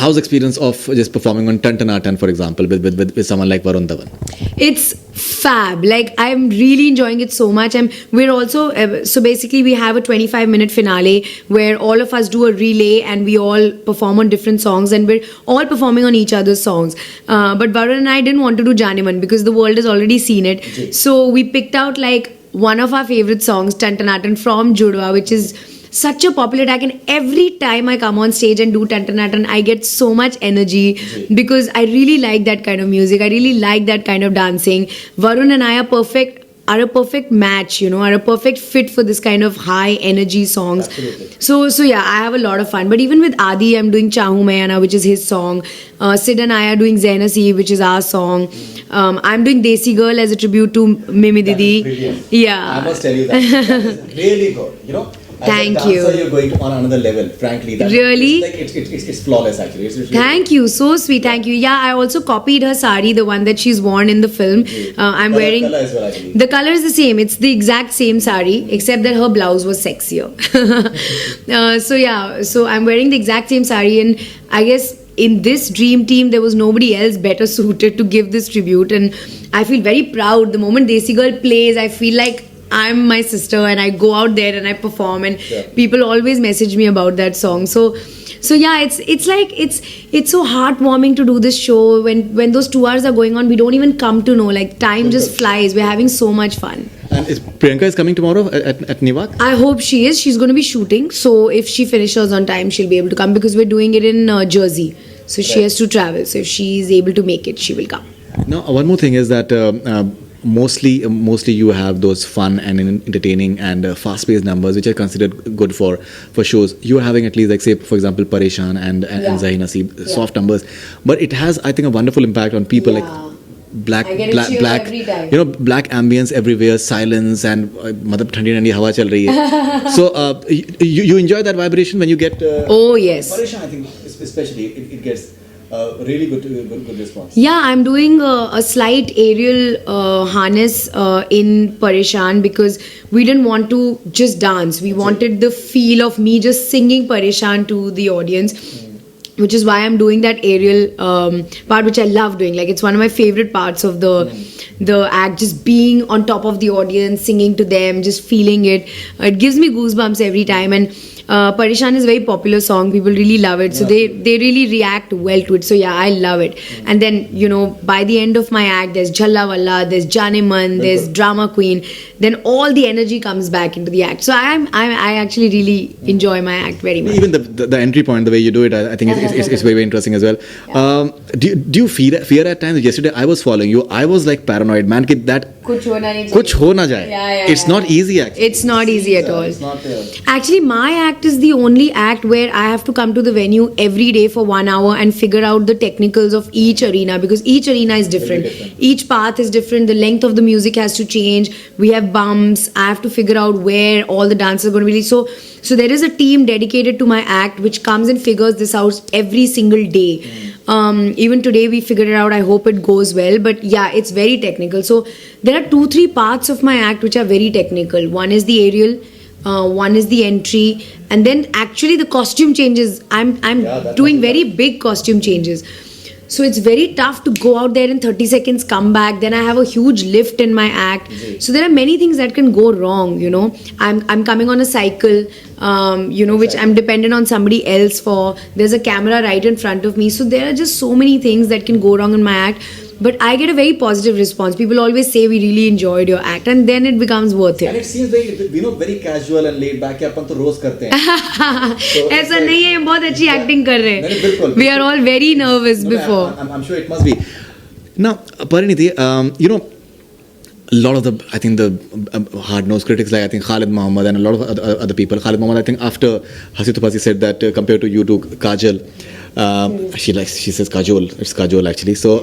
how's the experience of just performing on Tan Tana Tan, for example, with someone like Varun Dhawan? It's fab. Like, I'm really enjoying it so much. We're also so basically we have a 25-minute finale where all of us do a relay and we all perform on different songs, and we're all performing on each other's songs. But Varun and I didn't want to do Janeman because the world has already seen it. So we picked out like one of our favorite songs, Tan Tana Tan, from Judwa, which is such a popular track, and every time I come on stage and do Tan Tana Tan, I get so much energy because I really like that kind of music. I really like that kind of dancing. Varun and I are a perfect match, are a perfect fit for this kind of high energy songs. Absolutely. So yeah, I have a lot of fun. But even with Adi, I'm doing Chahu Mayana, which is his song. Sid and I are doing Zainasi, which is our song. I'm doing Desi Girl as a tribute to Mimi Didi. Brilliant. Yeah. I must tell you that is really good. As Thank a dancer, you. You're going on another level. Frankly, Really? It's flawless. Actually, it's really Thank you, so sweet. Thank you. Yeah, I also copied her sari, the one that she's worn in the film. I'm wearing. Color as well, I believe. The color is the same. It's the exact same sari, except that her blouse was sexier. So I'm wearing the exact same sari, and I guess in this dream team there was nobody else better suited to give this tribute, and I feel very proud. The moment Desi Girl plays, I feel like I'm my sister, and I go out there and I perform, and people always message me about that song. So yeah, it's like it's so heartwarming to do this show. When those 2 hours are going on, we don't even come to know. Like, time just flies. We're having so much fun. And Priyanka is coming tomorrow at Nivak? I hope she is. She's going to be shooting. So if she finishes on time, she'll be able to come, because we're doing it in Jersey. So she has to travel. So if she's able to make it, she will come. Now, one more thing is that mostly you have those fun and entertaining and fast-paced numbers, which are considered good for shows. You are having at least, like, say, for example, Pareshan and Zahi Naseeb, soft numbers, but it has, I think, a wonderful impact on people. Like black every time. Black ambience everywhere, silence, and matlab thandi thandi hawa chal rahi hai. So you enjoy that vibration when you get Oh yes. Pareshan, I think especially it gets really good response. Yeah, I'm doing a slight aerial harness in Pareshan, because we didn't want to just dance. We wanted the feel of me just singing Pareshan to the audience. Which is why I'm doing that aerial part, which I love doing. Like, it's one of my favorite parts of the act, just being on top of the audience, singing to them, just feeling it. It gives me goosebumps every time. And Pareshan is a very popular song. People really love it. So they really react well to it. So yeah, I love it. And then, by the end of my act, there's Jhalla Walla, there's Janeman, there's Drama Queen. Then all the energy comes back into the act. So I actually really enjoy my act very much. Even the entry point, the way you do it, I think it's very, very interesting as well. Yeah. Do you fear at times? Yesterday I was following you. I was like paranoid, man. That Kuch ho na jaye. Yeah, it's not easy actually. It's not easy at all. It's not, Actually, my act is the only act where I have to come to the venue every day for 1 hour and figure out the technicals of each arena, because each arena is different. Each path is different. The length of the music has to change. We have bumps. I have to figure out where all the dancers are going to be. So there is a team dedicated to my act which comes and figures this out every single day. Even today we figured it out. I hope it goes well. But yeah, it's very technical. So there are 2-3 parts of my act which are very technical. One is the aerial. One is the entry, and then actually the costume changes. I'm doing very big costume changes. So it's very tough to go out there in 30 seconds, come back. Then I have a huge lift in my act. So there are many things that can go wrong, I'm coming on a cycle, which I'm dependent on somebody else for. There's a camera right in front of me. So there are just so many things that can go wrong in my act. But I get a very positive response. People always say we really enjoyed your act, and then it becomes worth it. And it seems very casual and laid back. अपन तो रोज करते हैं. ऐसा नहीं है, बहुत अच्छी acting कर रहे हैं. We are all very nervous before. I'm sure it must be. Now, Pariniti, a lot of the hard-nosed critics, like I think Khalid Mohammed and a lot of other people. Khalid Mohammed, I think after Hasi Tupasi said that compared to you to Kajal, she says Kajol. It's Kajol actually. So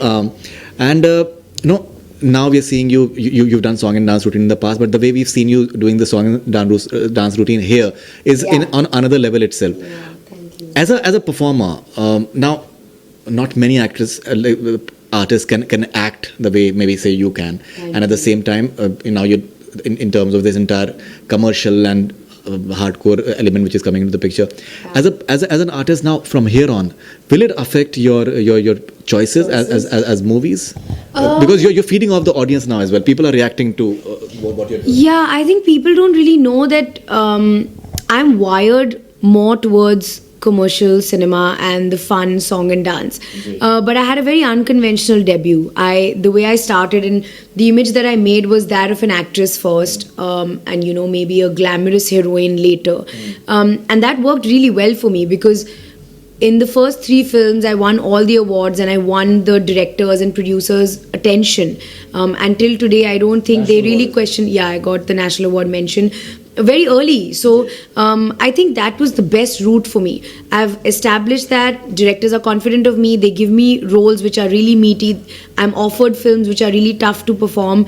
now we are seeing you've done song and dance routine in the past, but the way we've seen you doing the song and dance routine here is on another level itself. Yeah, thank you. As a performer, now not many artists can act the way maybe say you can, and at the same time, you in terms of this entire commercial and hardcore element which is coming into the picture. As an artist now, from here on, will it affect your choices as movies? Because you're feeding off the audience now as well. People are reacting to what you're doing. Yeah, I think people don't really know that I'm wired more towards commercial cinema and the fun song and dance. But I had a very unconventional debut. The way I started, and the image that I made was that of an actress first, and maybe a glamorous heroine later. And that worked really well for me because in the first 3 films, I won all the awards and I won the directors and producers' attention. Until today, I don't think they really question. Yeah, I got the National Award mention very early. So I think that was the best route for me. I've established that directors are confident of me. They give me roles which are really meaty. I'm offered films which are really tough to perform.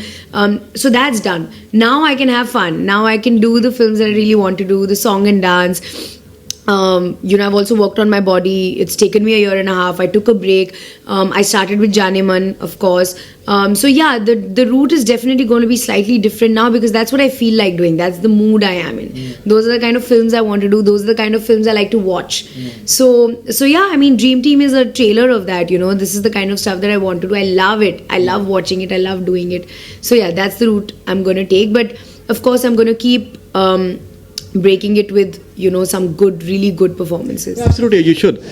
So that's done. Now I can have fun. Now I can do the films that I really want to do, the song and dance. I've also worked on my body. It's taken me a year and a half. I took a break. I started with Jaane Man, of course. So yeah, the route is definitely going to be slightly different now because that's what I feel like doing. That's the mood I am in. Those are the kind of films I want to do. Those are the kind of films I like to watch. So yeah, I mean, Dream Team is a trailer of that. This is the kind of stuff that I want to do. I love it. I love watching it. I love doing it. So yeah, that's the route I'm going to take. But of course, I'm going to keep breaking it with some really good performances. Absolutely, you should.